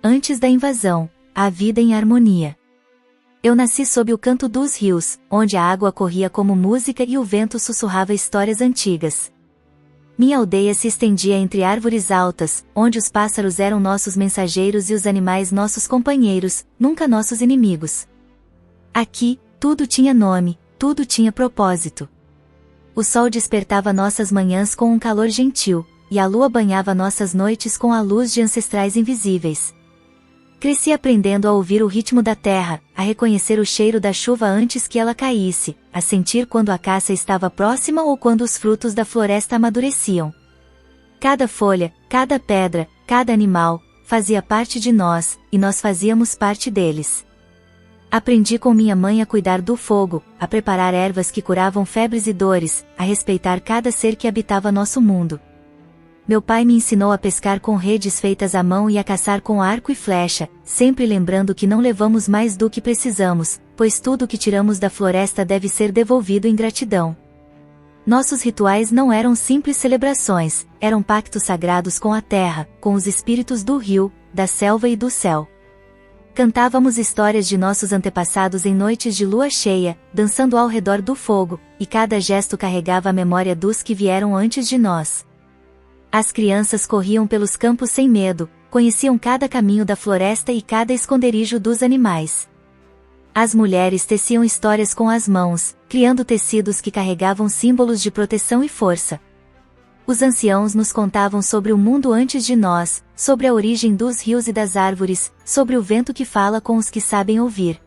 antes da invasão, a vida em harmonia. Eu nasci sob o canto dos rios, onde a água corria como música e o vento sussurrava histórias antigas. Minha aldeia se estendia entre árvores altas, onde os pássaros eram nossos mensageiros e os animais nossos companheiros, nunca nossos inimigos. Aqui, tudo tinha nome, tudo tinha propósito. O sol despertava nossas manhãs com um calor gentil, e a lua banhava nossas noites com a luz de ancestrais invisíveis. Cresci aprendendo a ouvir o ritmo da terra, a reconhecer o cheiro da chuva antes que ela caísse, a sentir quando a caça estava próxima ou quando os frutos da floresta amadureciam. Cada folha, cada pedra, cada animal, fazia parte de nós, e nós fazíamos parte deles. Aprendi com minha mãe a cuidar do fogo, a preparar ervas que curavam febres e dores, a respeitar cada ser que habitava nosso mundo. Meu pai me ensinou a pescar com redes feitas à mão e a caçar com arco e flecha, sempre lembrando que não levamos mais do que precisamos, pois tudo que tiramos da floresta deve ser devolvido em gratidão. Nossos rituais não eram simples celebrações, eram pactos sagrados com a terra, com os espíritos do rio, da selva e do céu. Cantávamos histórias de nossos antepassados em noites de lua cheia, dançando ao redor do fogo, e cada gesto carregava a memória dos que vieram antes de nós. As crianças corriam pelos campos sem medo, conheciam cada caminho da floresta e cada esconderijo dos animais. As mulheres teciam histórias com as mãos, criando tecidos que carregavam símbolos de proteção e força. Os anciãos nos contavam sobre o mundo antes de nós, sobre a origem dos rios e das árvores, sobre o vento que fala com os que sabem ouvir.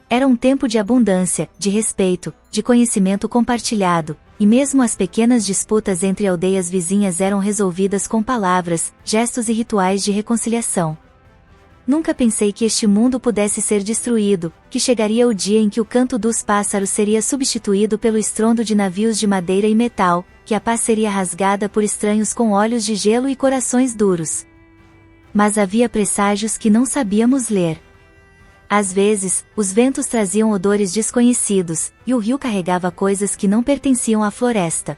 Era um tempo de abundância, de respeito, de conhecimento compartilhado, e mesmo as pequenas disputas entre aldeias vizinhas eram resolvidas com palavras, gestos e rituais de reconciliação. Nunca pensei que este mundo pudesse ser destruído, que chegaria o dia em que o canto dos pássaros seria substituído pelo estrondo de navios de madeira e metal, que a paz seria rasgada por estranhos com olhos de gelo e corações duros. Mas havia presságios que não sabíamos ler. Às vezes, os ventos traziam odores desconhecidos, e o rio carregava coisas que não pertenciam à floresta.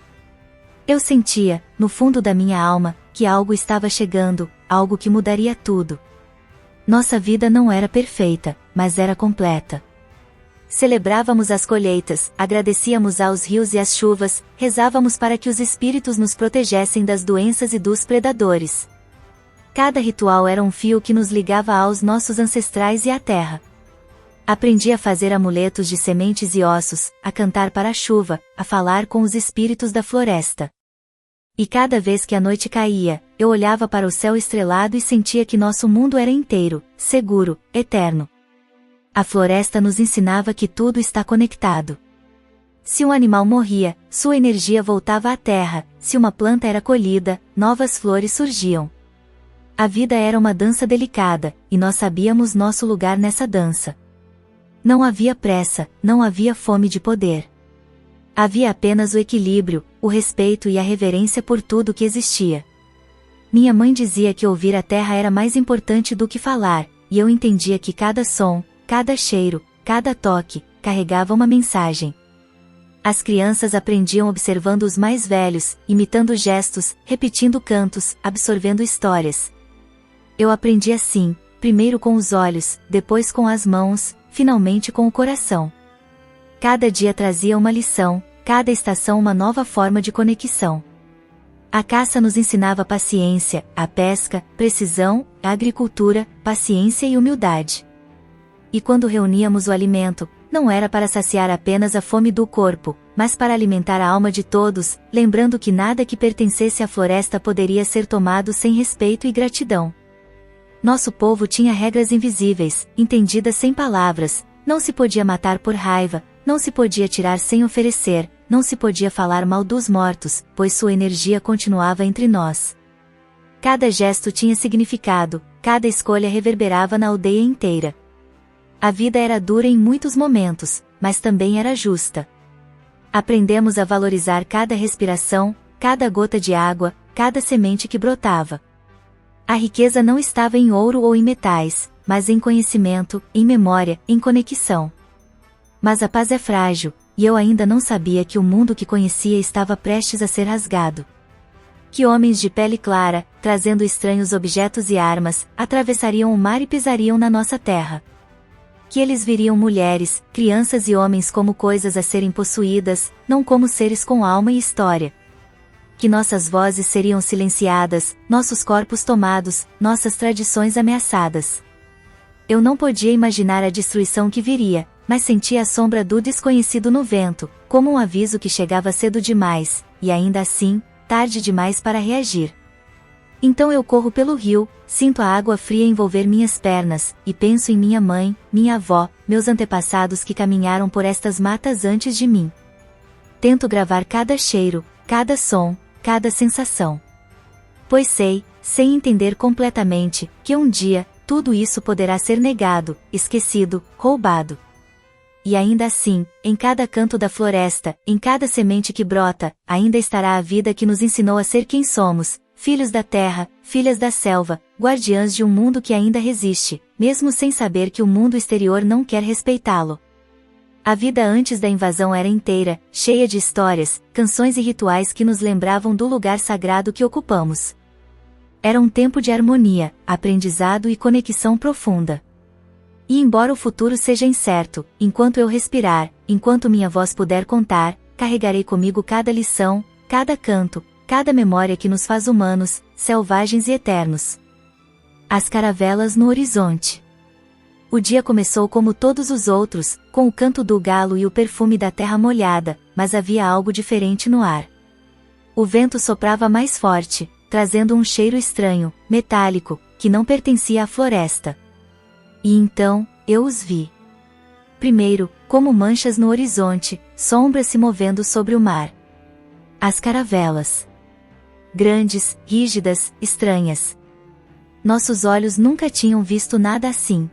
Eu sentia, no fundo da minha alma, que algo estava chegando, algo que mudaria tudo. Nossa vida não era perfeita, mas era completa. Celebrávamos as colheitas, agradecíamos aos rios e às chuvas, rezávamos para que os espíritos nos protegessem das doenças e dos predadores. Cada ritual era um fio que nos ligava aos nossos ancestrais e à terra. Aprendi a fazer amuletos de sementes e ossos, a cantar para a chuva, a falar com os espíritos da floresta. E cada vez que a noite caía, eu olhava para o céu estrelado e sentia que nosso mundo era inteiro, seguro, eterno. A floresta nos ensinava que tudo está conectado. Se um animal morria, sua energia voltava à terra, se uma planta era colhida, novas flores surgiam. A vida era uma dança delicada, e nós sabíamos nosso lugar nessa dança. Não havia pressa, não havia fome de poder. Havia apenas o equilíbrio, o respeito e a reverência por tudo que existia. Minha mãe dizia que ouvir a terra era mais importante do que falar, e eu entendia que cada som, cada cheiro, cada toque, carregava uma mensagem. As crianças aprendiam observando os mais velhos, imitando gestos, repetindo cantos, absorvendo histórias. Eu aprendi assim, primeiro com os olhos, depois com as mãos, finalmente com o coração. Cada dia trazia uma lição, cada estação uma nova forma de conexão. A caça nos ensinava paciência, a pesca, precisão, a agricultura, paciência e humildade. E quando reuníamos o alimento, não era para saciar apenas a fome do corpo, mas para alimentar a alma de todos, lembrando que nada que pertencesse à floresta poderia ser tomado sem respeito e gratidão. Nosso povo tinha regras invisíveis, entendidas sem palavras, não se podia matar por raiva, não se podia tirar sem oferecer, não se podia falar mal dos mortos, pois sua energia continuava entre nós. Cada gesto tinha significado, cada escolha reverberava na aldeia inteira. A vida era dura em muitos momentos, mas também era justa. Aprendemos a valorizar cada respiração, cada gota de água, cada semente que brotava. A riqueza não estava em ouro ou em metais, mas em conhecimento, em memória, em conexão. Mas a paz é frágil, e eu ainda não sabia que o mundo que conhecia estava prestes a ser rasgado. Que homens de pele clara, trazendo estranhos objetos e armas, atravessariam o mar e pisariam na nossa terra. Que eles viriam mulheres, crianças e homens como coisas a serem possuídas, não como seres com alma e história. Que nossas vozes seriam silenciadas, nossos corpos tomados, nossas tradições ameaçadas. Eu não podia imaginar a destruição que viria, mas sentia a sombra do desconhecido no vento, como um aviso que chegava cedo demais, e ainda assim, tarde demais para reagir. Então eu corro pelo rio, sinto a água fria envolver minhas pernas, e penso em minha mãe, minha avó, meus antepassados que caminharam por estas matas antes de mim. Tento gravar cada cheiro, cada som, cada sensação. Pois sei, sem entender completamente, que um dia, tudo isso poderá ser negado, esquecido, roubado. E ainda assim, em cada canto da floresta, em cada semente que brota, ainda estará a vida que nos ensinou a ser quem somos, filhos da terra, filhas da selva, guardiãs de um mundo que ainda resiste, mesmo sem saber que o mundo exterior não quer respeitá-lo. A vida antes da invasão era inteira, cheia de histórias, canções e rituais que nos lembravam do lugar sagrado que ocupamos. Era um tempo de harmonia, aprendizado e conexão profunda. E embora o futuro seja incerto, enquanto eu respirar, enquanto minha voz puder contar, carregarei comigo cada lição, cada canto, cada memória que nos faz humanos, selvagens e eternos. As caravelas no horizonte. O dia começou como todos os outros, com o canto do galo e o perfume da terra molhada, mas havia algo diferente no ar. O vento soprava mais forte, trazendo um cheiro estranho, metálico, que não pertencia à floresta. E então, eu os vi. Primeiro, como manchas no horizonte, sombras se movendo sobre o mar. As caravelas. Grandes, rígidas, estranhas. Nossos olhos nunca tinham visto nada assim.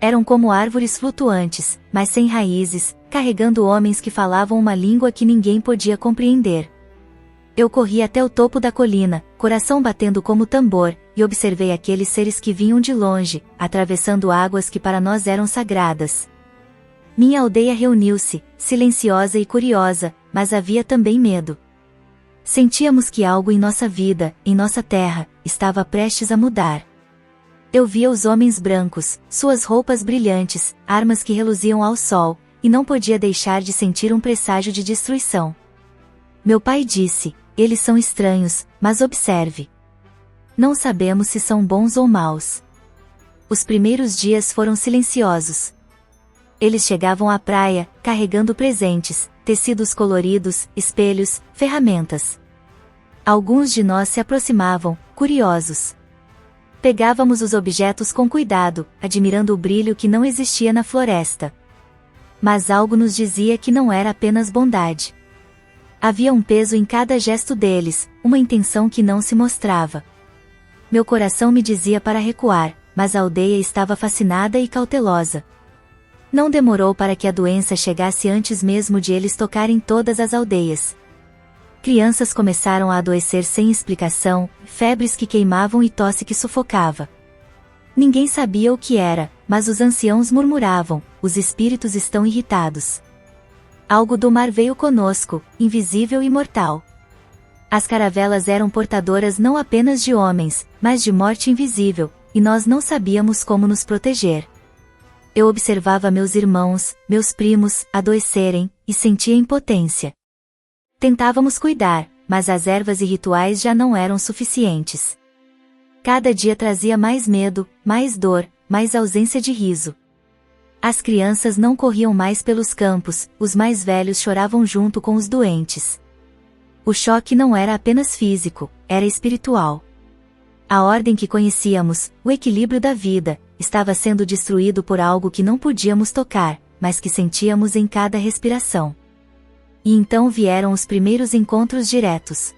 Eram como árvores flutuantes, mas sem raízes, carregando homens que falavam uma língua que ninguém podia compreender. Eu corri até o topo da colina, coração batendo como tambor, e observei aqueles seres que vinham de longe, atravessando águas que para nós eram sagradas. Minha aldeia reuniu-se, silenciosa e curiosa, mas havia também medo. Sentíamos que algo em nossa vida, em nossa terra, estava prestes a mudar. Eu via os homens brancos, suas roupas brilhantes, armas que reluziam ao sol, e não podia deixar de sentir um presságio de destruição. Meu pai disse: eles são estranhos, mas observe. Não sabemos se são bons ou maus. Os primeiros dias foram silenciosos. Eles chegavam à praia, carregando presentes, tecidos coloridos, espelhos, ferramentas. Alguns de nós se aproximavam, curiosos. Pegávamos os objetos com cuidado, admirando o brilho que não existia na floresta. Mas algo nos dizia que não era apenas bondade. Havia um peso em cada gesto deles, uma intenção que não se mostrava. Meu coração me dizia para recuar, mas a aldeia estava fascinada e cautelosa. Não demorou para que a doença chegasse antes mesmo de eles tocarem todas as aldeias. Crianças começaram a adoecer sem explicação, febres que queimavam e tosse que sufocava. Ninguém sabia o que era, mas os anciãos murmuravam: os espíritos estão irritados. Algo do mar veio conosco, invisível e mortal. As caravelas eram portadoras não apenas de homens, mas de morte invisível, e nós não sabíamos como nos proteger. Eu observava meus irmãos, meus primos, adoecerem, e sentia impotência. Tentávamos cuidar, mas as ervas e rituais já não eram suficientes. Cada dia trazia mais medo, mais dor, mais ausência de riso. As crianças não corriam mais pelos campos, os mais velhos choravam junto com os doentes. O choque não era apenas físico, era espiritual. A ordem que conhecíamos, o equilíbrio da vida, estava sendo destruído por algo que não podíamos tocar, mas que sentíamos em cada respiração. E então vieram os primeiros encontros diretos.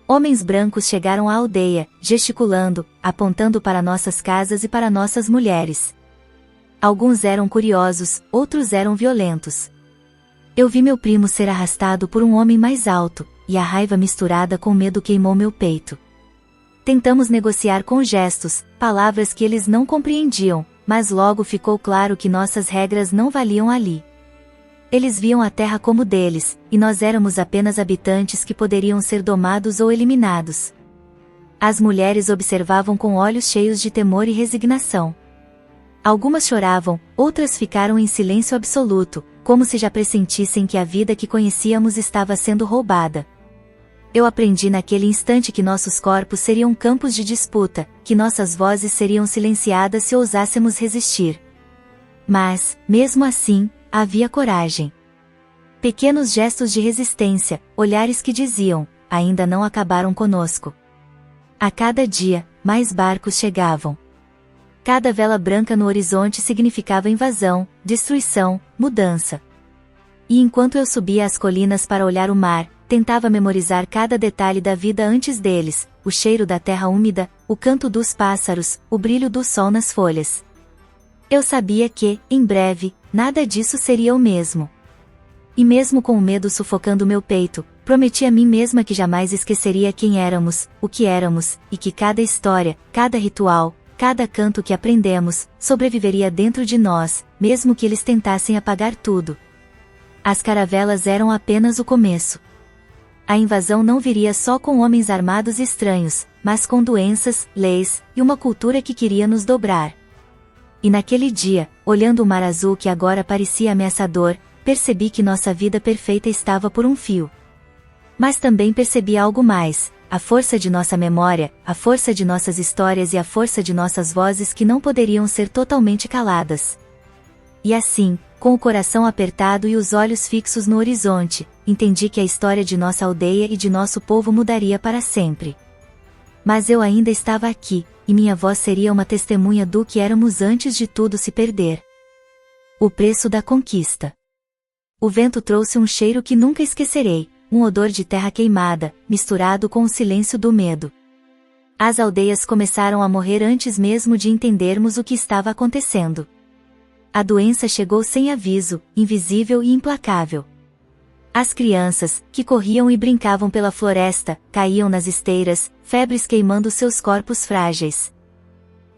Homens brancos chegaram à aldeia, gesticulando, apontando para nossas casas e para nossas mulheres. Alguns eram curiosos, outros eram violentos. Eu vi meu primo ser arrastado por um homem mais alto, e a raiva misturada com medo queimou meu peito. Tentamos negociar com gestos, palavras que eles não compreendiam, mas logo ficou claro que nossas regras não valiam ali. Eles viam a terra como deles, e nós éramos apenas habitantes que poderiam ser domados ou eliminados. As mulheres observavam com olhos cheios de temor e resignação. Algumas choravam, outras ficaram em silêncio absoluto, como se já pressentissem que a vida que conhecíamos estava sendo roubada. Eu aprendi naquele instante que nossos corpos seriam campos de disputa, que nossas vozes seriam silenciadas se ousássemos resistir. Mas, mesmo assim, havia coragem. Pequenos gestos de resistência, olhares que diziam, ainda não acabaram conosco. A cada dia, mais barcos chegavam. Cada vela branca no horizonte significava invasão, destruição, mudança. E enquanto eu subia as colinas para olhar o mar, tentava memorizar cada detalhe da vida antes deles, o cheiro da terra úmida, o canto dos pássaros, o brilho do sol nas folhas. Eu sabia que, em breve, nada disso seria o mesmo. E mesmo com o medo sufocando meu peito, prometi a mim mesma que jamais esqueceria quem éramos, o que éramos, e que cada história, cada ritual, cada canto que aprendemos, sobreviveria dentro de nós, mesmo que eles tentassem apagar tudo. As caravelas eram apenas o começo. A invasão não viria só com homens armados estranhos, mas com doenças, leis, e uma cultura que queria nos dobrar. E naquele dia, olhando o mar azul que agora parecia ameaçador, percebi que nossa vida perfeita estava por um fio. Mas também percebi algo mais, a força de nossa memória, a força de nossas histórias e a força de nossas vozes que não poderiam ser totalmente caladas. E assim, com o coração apertado e os olhos fixos no horizonte, entendi que a história de nossa aldeia e de nosso povo mudaria para sempre. Mas eu ainda estava aqui, e minha voz seria uma testemunha do que éramos antes de tudo se perder. O preço da conquista. O vento trouxe um cheiro que nunca esquecerei, um odor de terra queimada, misturado com o silêncio do medo. As aldeias começaram a morrer antes mesmo de entendermos o que estava acontecendo. A doença chegou sem aviso, invisível e implacável. As crianças, que corriam e brincavam pela floresta, caíam nas esteiras, febres queimando seus corpos frágeis.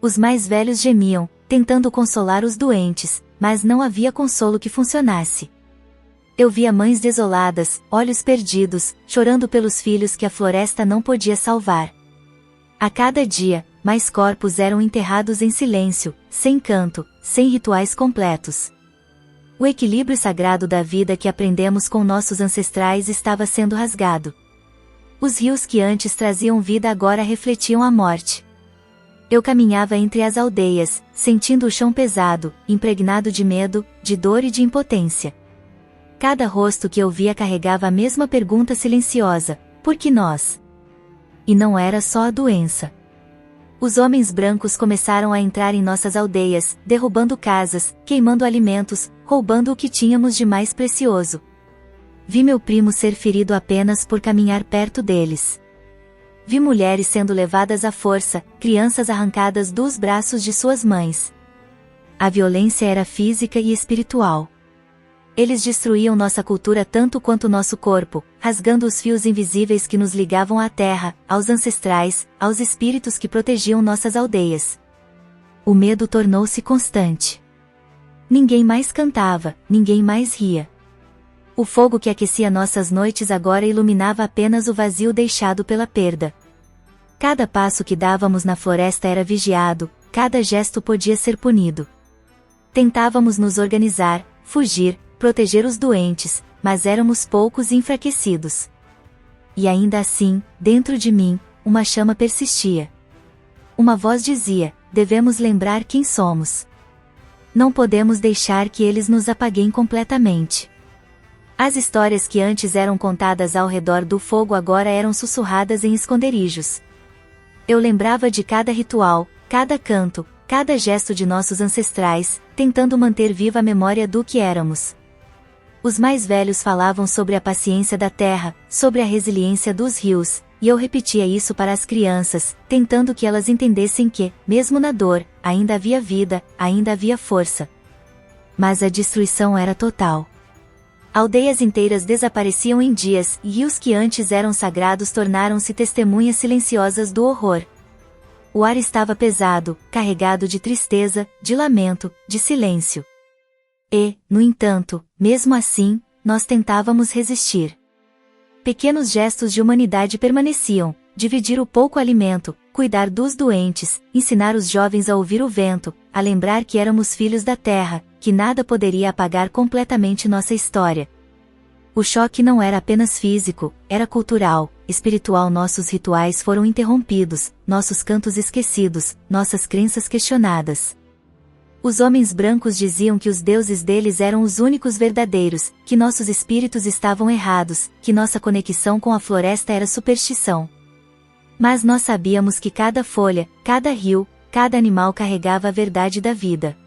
Os mais velhos gemiam, tentando consolar os doentes, mas não havia consolo que funcionasse. Eu via mães desoladas, olhos perdidos, chorando pelos filhos que a floresta não podia salvar. A cada dia, mais corpos eram enterrados em silêncio, sem canto, sem rituais completos. O equilíbrio sagrado da vida que aprendemos com nossos ancestrais estava sendo rasgado. Os rios que antes traziam vida agora refletiam a morte. Eu caminhava entre as aldeias, sentindo o chão pesado, impregnado de medo, de dor e de impotência. Cada rosto que eu via carregava a mesma pergunta silenciosa: por que nós? E não era só a doença. Os homens brancos começaram a entrar em nossas aldeias, derrubando casas, queimando alimentos, roubando o que tínhamos de mais precioso. Vi meu primo ser ferido apenas por caminhar perto deles. Vi mulheres sendo levadas à força, crianças arrancadas dos braços de suas mães. A violência era física e espiritual. Eles destruíam nossa cultura tanto quanto nosso corpo, rasgando os fios invisíveis que nos ligavam à terra, aos ancestrais, aos espíritos que protegiam nossas aldeias. O medo tornou-se constante. Ninguém mais cantava, ninguém mais ria. O fogo que aquecia nossas noites agora iluminava apenas o vazio deixado pela perda. Cada passo que dávamos na floresta era vigiado, cada gesto podia ser punido. Tentávamos nos organizar, fugir, proteger os doentes, mas éramos poucos e enfraquecidos. E ainda assim, dentro de mim, uma chama persistia. Uma voz dizia: devemos lembrar quem somos. Não podemos deixar que eles nos apaguem completamente. As histórias que antes eram contadas ao redor do fogo agora eram sussurradas em esconderijos. Eu lembrava de cada ritual, cada canto, cada gesto de nossos ancestrais, tentando manter viva a memória do que éramos. Os mais velhos falavam sobre a paciência da terra, sobre a resiliência dos rios, e eu repetia isso para as crianças, tentando que elas entendessem que, mesmo na dor, ainda havia vida, ainda havia força. Mas a destruição era total. Aldeias inteiras desapareciam em dias, e rios que antes eram sagrados tornaram-se testemunhas silenciosas do horror. O ar estava pesado, carregado de tristeza, de lamento, de silêncio. E, no entanto, mesmo assim, nós tentávamos resistir. Pequenos gestos de humanidade permaneciam: dividir o pouco alimento, cuidar dos doentes, ensinar os jovens a ouvir o vento, a lembrar que éramos filhos da terra, que nada poderia apagar completamente nossa história. O choque não era apenas físico, era cultural, espiritual. Nossos rituais foram interrompidos, nossos cantos esquecidos, nossas crenças questionadas. Os homens brancos diziam que os deuses deles eram os únicos verdadeiros, que nossos espíritos estavam errados, que nossa conexão com a floresta era superstição. Mas nós sabíamos que cada folha, cada rio, cada animal carregava a verdade da vida.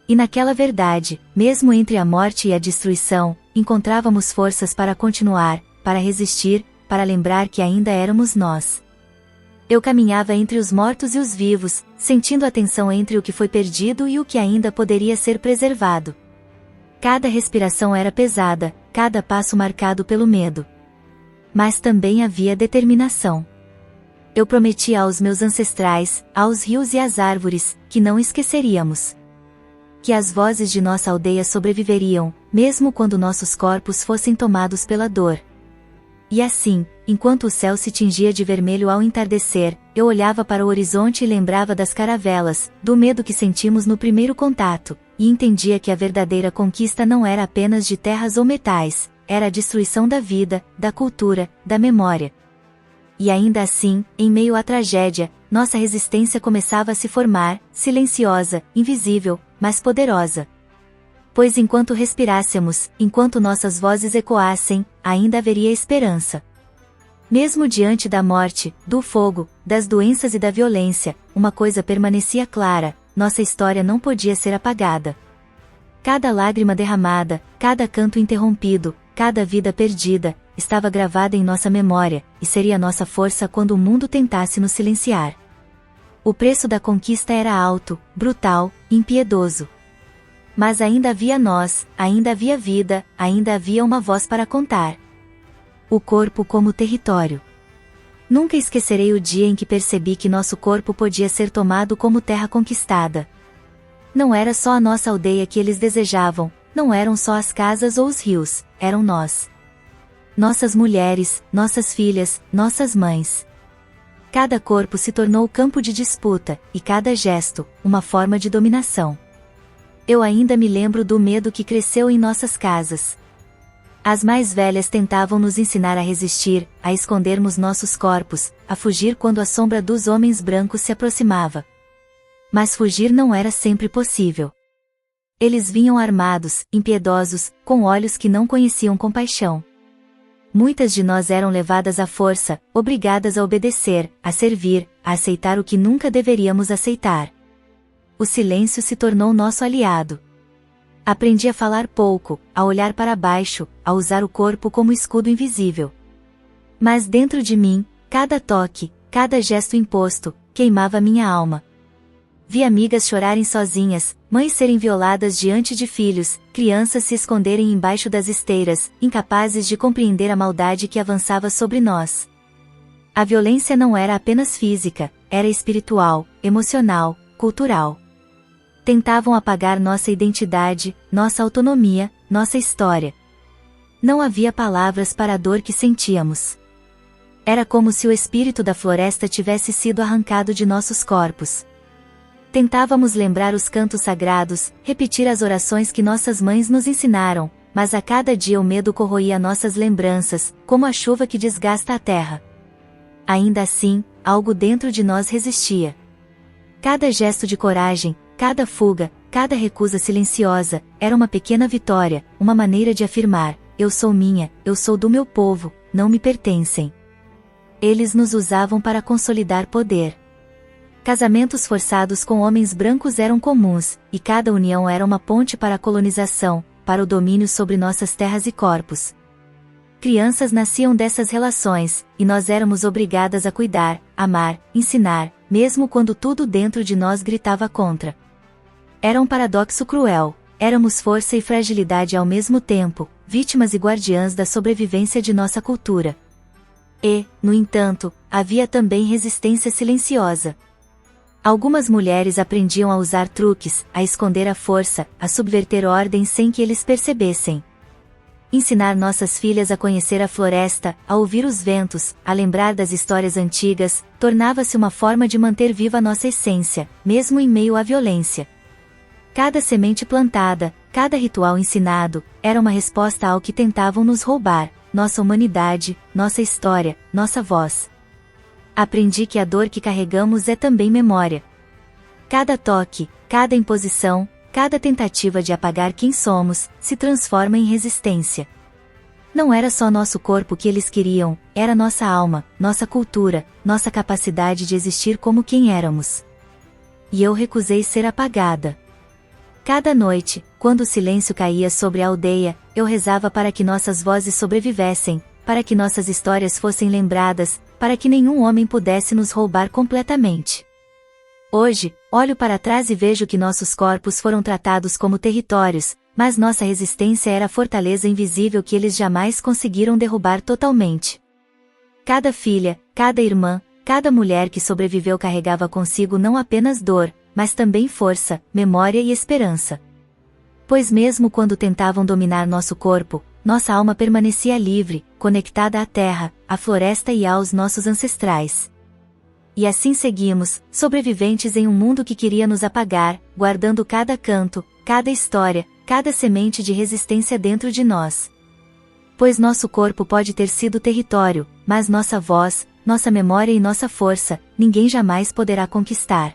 E naquela verdade, mesmo entre a morte e a destruição, encontrávamos forças para continuar, para resistir, para lembrar que ainda éramos nós. Eu caminhava entre os mortos e os vivos, sentindo a tensão entre o que foi perdido e o que ainda poderia ser preservado. Cada respiração era pesada, cada passo marcado pelo medo. Mas também havia determinação. Eu prometia aos meus ancestrais, aos rios e às árvores, que não esqueceríamos. Que as vozes de nossa aldeia sobreviveriam, mesmo quando nossos corpos fossem tomados pela dor. E assim, enquanto o céu se tingia de vermelho ao entardecer, eu olhava para o horizonte e lembrava das caravelas, do medo que sentimos no primeiro contato, e entendia que a verdadeira conquista não era apenas de terras ou metais, era a destruição da vida, da cultura, da memória. E ainda assim, em meio à tragédia, nossa resistência começava a se formar, silenciosa, invisível, mas poderosa. Pois enquanto respirássemos, enquanto nossas vozes ecoassem, ainda haveria esperança. Mesmo diante da morte, do fogo, das doenças e da violência, uma coisa permanecia clara: nossa história não podia ser apagada. Cada lágrima derramada, cada canto interrompido, cada vida perdida, estava gravada em nossa memória, e seria nossa força quando o mundo tentasse nos silenciar. O preço da conquista era alto, brutal, impiedoso. Mas ainda havia nós, ainda havia vida, ainda havia uma voz para contar. O corpo como território. Nunca esquecerei o dia em que percebi que nosso corpo podia ser tomado como terra conquistada. Não era só a nossa aldeia que eles desejavam, não eram só as casas ou os rios, eram nós. Nossas mulheres, nossas filhas, nossas mães. Cada corpo se tornou campo de disputa, e cada gesto, uma forma de dominação. Eu ainda me lembro do medo que cresceu em nossas casas. As mais velhas tentavam nos ensinar a resistir, a escondermos nossos corpos, a fugir quando a sombra dos homens brancos se aproximava. Mas fugir não era sempre possível. Eles vinham armados, impiedosos, com olhos que não conheciam compaixão. Muitas de nós eram levadas à força, obrigadas a obedecer, a servir, a aceitar o que nunca deveríamos aceitar. O silêncio se tornou nosso aliado. Aprendi a falar pouco, a olhar para baixo, a usar o corpo como escudo invisível. Mas dentro de mim, cada toque, cada gesto imposto, queimava minha alma. Vi amigas chorarem sozinhas, mães serem violadas diante de filhos, crianças se esconderem embaixo das esteiras, incapazes de compreender a maldade que avançava sobre nós. A violência não era apenas física, era espiritual, emocional, cultural. Tentavam apagar nossa identidade, nossa autonomia, nossa história. Não havia palavras para a dor que sentíamos. Era como se o espírito da floresta tivesse sido arrancado de nossos corpos. Tentávamos lembrar os cantos sagrados, repetir as orações que nossas mães nos ensinaram, mas a cada dia o medo corroía nossas lembranças, como a chuva que desgasta a terra. Ainda assim, algo dentro de nós resistia. Cada gesto de coragem, cada fuga, cada recusa silenciosa, era uma pequena vitória, uma maneira de afirmar: eu sou minha, eu sou do meu povo, não me pertencem. Eles nos usavam para consolidar poder. Casamentos forçados com homens brancos eram comuns, e cada união era uma ponte para a colonização, para o domínio sobre nossas terras e corpos. Crianças nasciam dessas relações, e nós éramos obrigadas a cuidar, amar, ensinar, mesmo quando tudo dentro de nós gritava contra. Era um paradoxo cruel: éramos força e fragilidade ao mesmo tempo, vítimas e guardiãs da sobrevivência de nossa cultura. E, no entanto, havia também resistência silenciosa. Algumas mulheres aprendiam a usar truques, a esconder a força, a subverter ordens sem que eles percebessem. Ensinar nossas filhas a conhecer a floresta, a ouvir os ventos, a lembrar das histórias antigas, tornava-se uma forma de manter viva nossa essência, mesmo em meio à violência. Cada semente plantada, cada ritual ensinado, era uma resposta ao que tentavam nos roubar, nossa humanidade, nossa história, nossa voz. Aprendi que a dor que carregamos é também memória. Cada toque, cada imposição, cada tentativa de apagar quem somos, se transforma em resistência. Não era só nosso corpo que eles queriam, era nossa alma, nossa cultura, nossa capacidade de existir como quem éramos. E eu recusei ser apagada. Cada noite, quando o silêncio caía sobre a aldeia, eu rezava para que nossas vozes sobrevivessem, para que nossas histórias fossem lembradas, para que nenhum homem pudesse nos roubar completamente. Hoje, olho para trás e vejo que nossos corpos foram tratados como territórios, mas nossa resistência era a fortaleza invisível que eles jamais conseguiram derrubar totalmente. Cada filha, cada irmã, cada mulher que sobreviveu carregava consigo não apenas dor, mas também força, memória e esperança. Pois mesmo quando tentavam dominar nosso corpo, nossa alma permanecia livre, conectada à terra, à floresta e aos nossos ancestrais. E assim seguimos, sobreviventes em um mundo que queria nos apagar, guardando cada canto, cada história, cada semente de resistência dentro de nós. Pois nosso corpo pode ter sido território, mas nossa voz, nossa memória e nossa força, ninguém jamais poderá conquistar.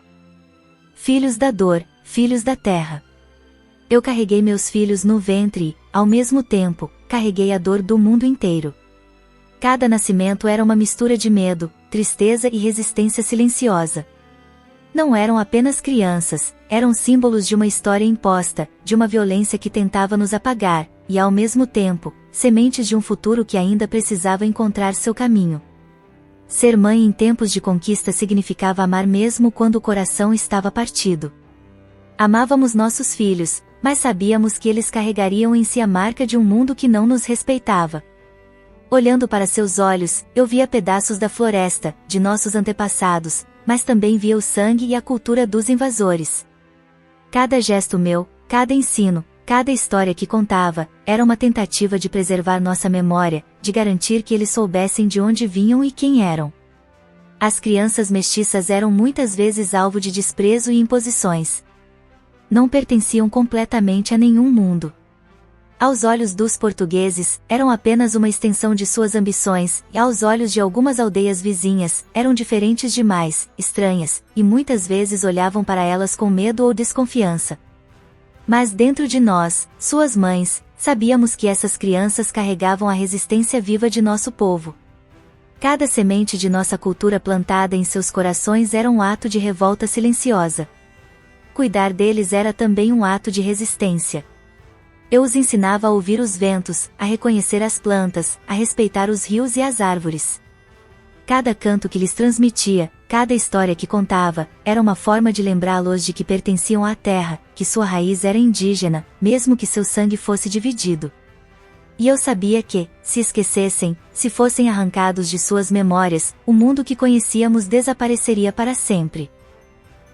Filhos da dor, filhos da terra. Eu carreguei meus filhos no ventre e, ao mesmo tempo, carreguei a dor do mundo inteiro. Cada nascimento era uma mistura de medo, tristeza e resistência silenciosa. Não eram apenas crianças, eram símbolos de uma história imposta, de uma violência que tentava nos apagar, e ao mesmo tempo, sementes de um futuro que ainda precisava encontrar seu caminho. Ser mãe em tempos de conquista significava amar mesmo quando o coração estava partido. Amávamos nossos filhos, mas sabíamos que eles carregariam em si a marca de um mundo que não nos respeitava. Olhando para seus olhos, eu via pedaços da floresta, de nossos antepassados, mas também via o sangue e a cultura dos invasores. Cada gesto meu, cada ensino, cada história que contava, era uma tentativa de preservar nossa memória, de garantir que eles soubessem de onde vinham e quem eram. As crianças mestiças eram muitas vezes alvo de desprezo e imposições. Não pertenciam completamente a nenhum mundo. Aos olhos dos portugueses, eram apenas uma extensão de suas ambições, e aos olhos de algumas aldeias vizinhas, eram diferentes demais, estranhas, e muitas vezes olhavam para elas com medo ou desconfiança. Mas dentro de nós, suas mães, sabíamos que essas crianças carregavam a resistência viva de nosso povo. Cada semente de nossa cultura plantada em seus corações era um ato de revolta silenciosa. Cuidar deles era também um ato de resistência. Eu os ensinava a ouvir os ventos, a reconhecer as plantas, a respeitar os rios e as árvores. Cada canto que lhes transmitia, cada história que contava, era uma forma de lembrá-los de que pertenciam à terra, que sua raiz era indígena, mesmo que seu sangue fosse dividido. E eu sabia que, se esquecessem, se fossem arrancados de suas memórias, o mundo que conhecíamos desapareceria para sempre.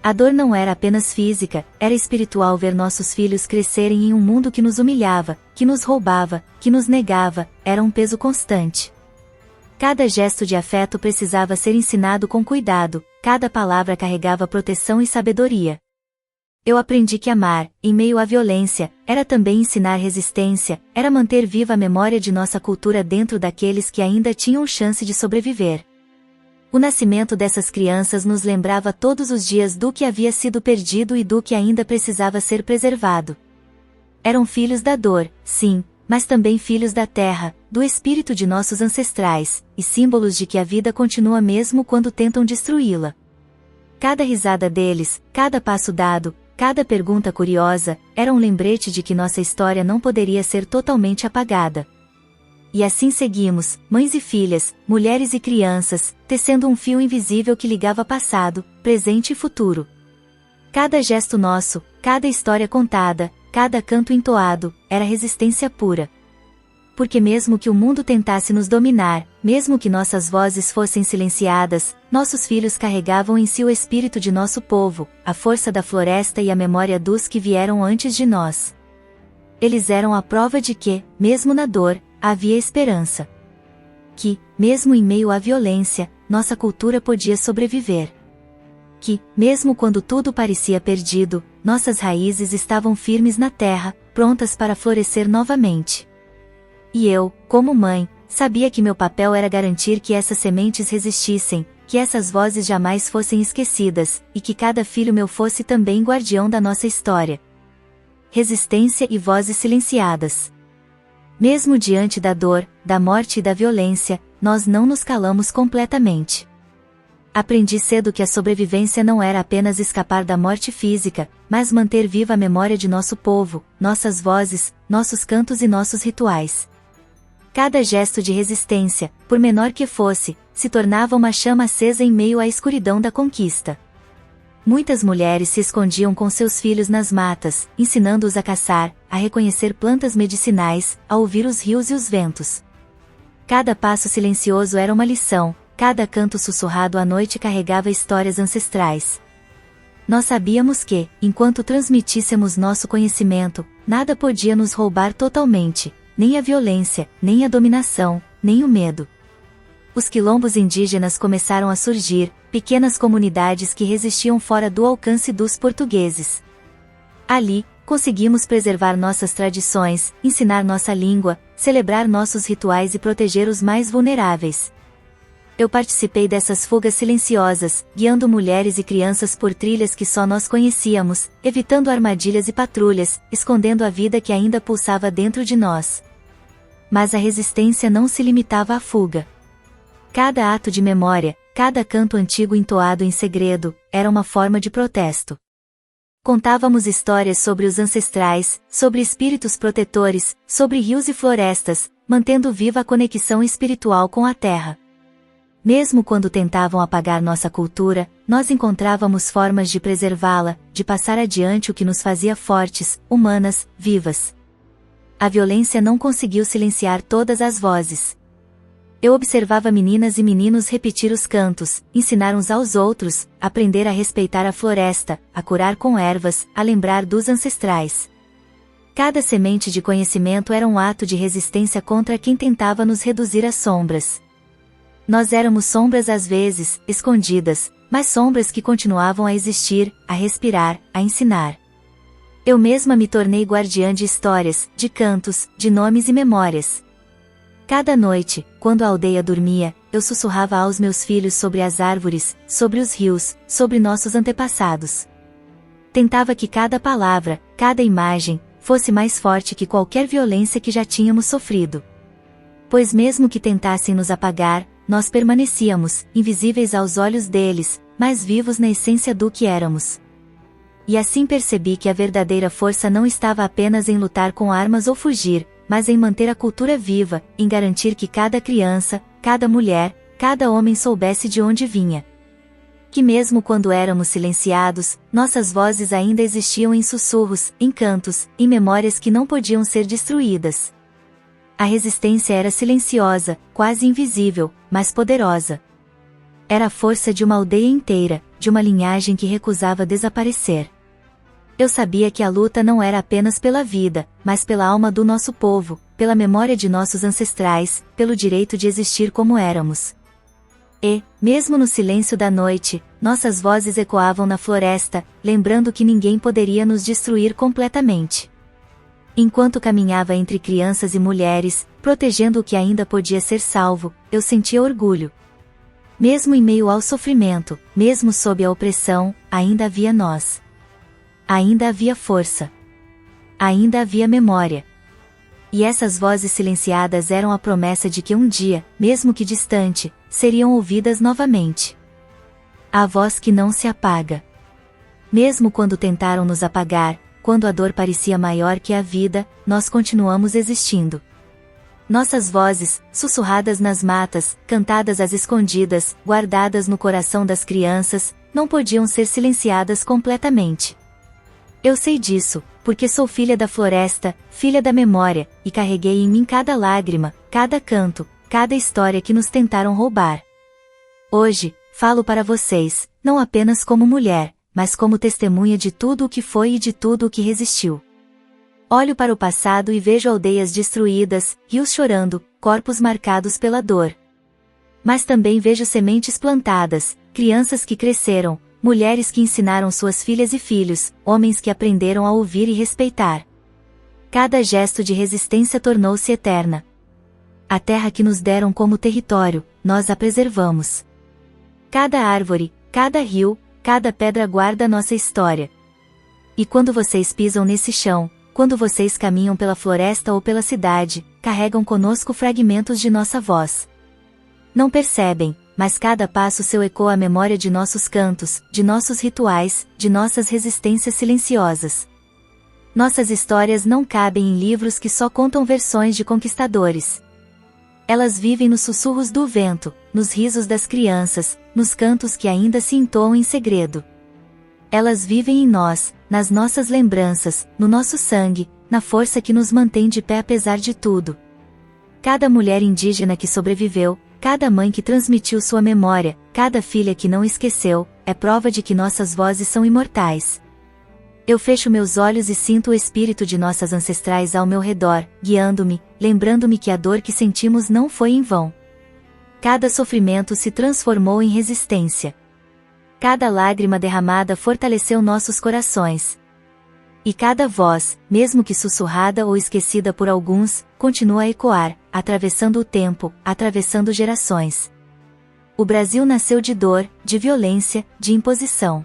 A dor não era apenas física, era espiritual ver nossos filhos crescerem em um mundo que nos humilhava, que nos roubava, que nos negava, era um peso constante. Cada gesto de afeto precisava ser ensinado com cuidado, cada palavra carregava proteção e sabedoria. Eu aprendi que amar, em meio à violência, era também ensinar resistência, era manter viva a memória de nossa cultura dentro daqueles que ainda tinham chance de sobreviver. O nascimento dessas crianças nos lembrava todos os dias do que havia sido perdido e do que ainda precisava ser preservado. Eram filhos da dor, sim, mas também filhos da terra, do espírito de nossos ancestrais, e símbolos de que a vida continua mesmo quando tentam destruí-la. Cada risada deles, cada passo dado, cada pergunta curiosa, era um lembrete de que nossa história não poderia ser totalmente apagada. E assim seguimos, mães e filhas, mulheres e crianças, tecendo um fio invisível que ligava passado, presente e futuro. Cada gesto nosso, cada história contada, cada canto entoado, era resistência pura. porque mesmo que o mundo tentasse nos dominar, mesmo que nossas vozes fossem silenciadas, nossos filhos carregavam em si o espírito de nosso povo, a força da floresta e a memória dos que vieram antes de nós. Eles eram a prova de que, mesmo na dor, havia esperança. Que, mesmo em meio à violência, nossa cultura podia sobreviver. Que, mesmo quando tudo parecia perdido, nossas raízes estavam firmes na terra, prontas para florescer novamente. E eu, como mãe, sabia que meu papel era garantir que essas sementes resistissem, que essas vozes jamais fossem esquecidas, e que cada filho meu fosse também guardião da nossa história. Resistência e vozes silenciadas. Mesmo diante da dor, da morte e da violência, nós não nos calamos completamente. Aprendi cedo que a sobrevivência não era apenas escapar da morte física, mas manter viva a memória de nosso povo, nossas vozes, nossos cantos e nossos rituais. Cada gesto de resistência, por menor que fosse, se tornava uma chama acesa em meio à escuridão da conquista. Muitas mulheres se escondiam com seus filhos nas matas, ensinando-os a caçar, a reconhecer plantas medicinais, a ouvir os rios e os ventos. Cada passo silencioso era uma lição. Cada canto sussurrado à noite carregava histórias ancestrais. Nós sabíamos que, enquanto transmitíssemos nosso conhecimento, nada podia nos roubar totalmente, nem a violência, nem a dominação, nem o medo. Os quilombos indígenas começaram a surgir, pequenas comunidades que resistiam fora do alcance dos portugueses. Ali, conseguimos preservar nossas tradições, ensinar nossa língua, celebrar nossos rituais e proteger os mais vulneráveis. Eu participei dessas fugas silenciosas, guiando mulheres e crianças por trilhas que só nós conhecíamos, evitando armadilhas e patrulhas, escondendo a vida que ainda pulsava dentro de nós. Mas a resistência não se limitava à fuga. Cada ato de memória, cada canto antigo entoado em segredo, era uma forma de protesto. Contávamos histórias sobre os ancestrais, sobre espíritos protetores, sobre rios e florestas, mantendo viva a conexão espiritual com a terra. Mesmo quando tentavam apagar nossa cultura, nós encontrávamos formas de preservá-la, de passar adiante o que nos fazia fortes, humanas, vivas. A violência não conseguiu silenciar todas as vozes. Eu observava meninas e meninos repetir os cantos, ensinar uns aos outros, aprender a respeitar a floresta, a curar com ervas, a lembrar dos ancestrais. Cada semente de conhecimento era um ato de resistência contra quem tentava nos reduzir às sombras. Nós éramos sombras às vezes, escondidas, mas sombras que continuavam a existir, a respirar, a ensinar. Eu mesma me tornei guardiã de histórias, de cantos, de nomes e memórias. Cada noite, quando a aldeia dormia, eu sussurrava aos meus filhos sobre as árvores, sobre os rios, sobre nossos antepassados. Tentava que cada palavra, cada imagem, fosse mais forte que qualquer violência que já tínhamos sofrido. Pois mesmo que tentassem nos apagar, nós permanecíamos, invisíveis aos olhos deles, mas vivos na essência do que éramos. E assim percebi que a verdadeira força não estava apenas em lutar com armas ou fugir, mas em manter a cultura viva, em garantir que cada criança, cada mulher, cada homem soubesse de onde vinha. Que mesmo quando éramos silenciados, nossas vozes ainda existiam em sussurros, em cantos, em memórias que não podiam ser destruídas. A resistência era silenciosa, quase invisível, mas poderosa. Era a força de uma aldeia inteira, de uma linhagem que recusava desaparecer. Eu sabia que a luta não era apenas pela vida, mas pela alma do nosso povo, pela memória de nossos ancestrais, pelo direito de existir como éramos. E, mesmo no silêncio da noite, nossas vozes ecoavam na floresta, lembrando que ninguém poderia nos destruir completamente. Enquanto caminhava entre crianças e mulheres, protegendo o que ainda podia ser salvo, eu sentia orgulho. Mesmo em meio ao sofrimento, mesmo sob a opressão, ainda havia nós. Ainda havia força. Ainda havia memória. E essas vozes silenciadas eram a promessa de que um dia, mesmo que distante, seriam ouvidas novamente. A voz que não se apaga. Mesmo quando tentaram nos apagar, quando a dor parecia maior que a vida, nós continuamos existindo. Nossas vozes, sussurradas nas matas, cantadas às escondidas, guardadas no coração das crianças, não podiam ser silenciadas completamente. Eu sei disso, porque sou filha da floresta, filha da memória, e carreguei em mim cada lágrima, cada canto, cada história que nos tentaram roubar. Hoje, falo para vocês, não apenas como mulher, mas como testemunha de tudo o que foi e de tudo o que resistiu. Olho para o passado e vejo aldeias destruídas, rios chorando, corpos marcados pela dor. Mas também vejo sementes plantadas, crianças que cresceram, mulheres que ensinaram suas filhas e filhos, homens que aprenderam a ouvir e respeitar. Cada gesto de resistência tornou-se eterna. A terra que nos deram como território, nós a preservamos. Cada árvore, cada rio, cada pedra guarda nossa história. E quando vocês pisam nesse chão, quando vocês caminham pela floresta ou pela cidade, carregam conosco fragmentos de nossa voz. Não percebem, mas cada passo seu ecoa a memória de nossos cantos, de nossos rituais, de nossas resistências silenciosas. Nossas histórias não cabem em livros que só contam versões de conquistadores. Elas vivem nos sussurros do vento, nos risos das crianças, nos cantos que ainda se entoam em segredo. Elas vivem em nós, nas nossas lembranças, no nosso sangue, na força que nos mantém de pé apesar de tudo. Cada mulher indígena que sobreviveu, cada mãe que transmitiu sua memória, cada filha que não esqueceu, é prova de que nossas vozes são imortais. Eu fecho meus olhos e sinto o espírito de nossas ancestrais ao meu redor, guiando-me, lembrando-me que a dor que sentimos não foi em vão. Cada sofrimento se transformou em resistência. Cada lágrima derramada fortaleceu nossos corações. E cada voz, mesmo que sussurrada ou esquecida por alguns, continua a ecoar, atravessando o tempo, atravessando gerações. O Brasil nasceu de dor, de violência, de imposição.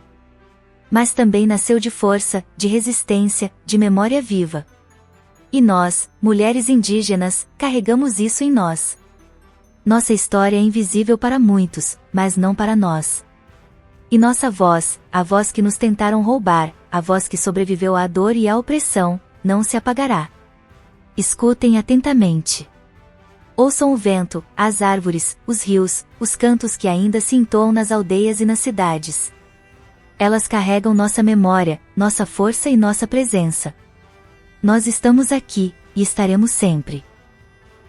Mas também nasceu de força, de resistência, de memória viva. E nós, mulheres indígenas, carregamos isso em nós. Nossa história é invisível para muitos, mas não para nós. E nossa voz, a voz que nos tentaram roubar, a voz que sobreviveu à dor e à opressão, não se apagará. Escutem atentamente. Ouçam o vento, as árvores, os rios, os cantos que ainda se entoam nas aldeias e nas cidades. Elas carregam nossa memória, nossa força e nossa presença. Nós estamos aqui, e estaremos sempre.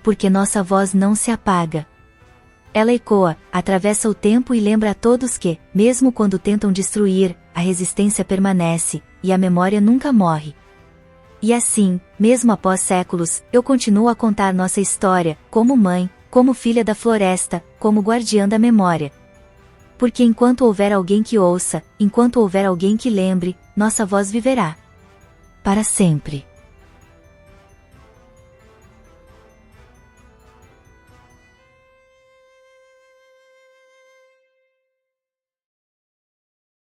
Porque nossa voz não se apaga. Ela ecoa, atravessa o tempo e lembra a todos que, mesmo quando tentam destruir, a resistência permanece, e a memória nunca morre. E assim, mesmo após séculos, eu continuo a contar nossa história, como mãe, como filha da floresta, como guardiã da memória. Porque enquanto houver alguém que ouça, enquanto houver alguém que lembre, nossa voz viverá. Para sempre.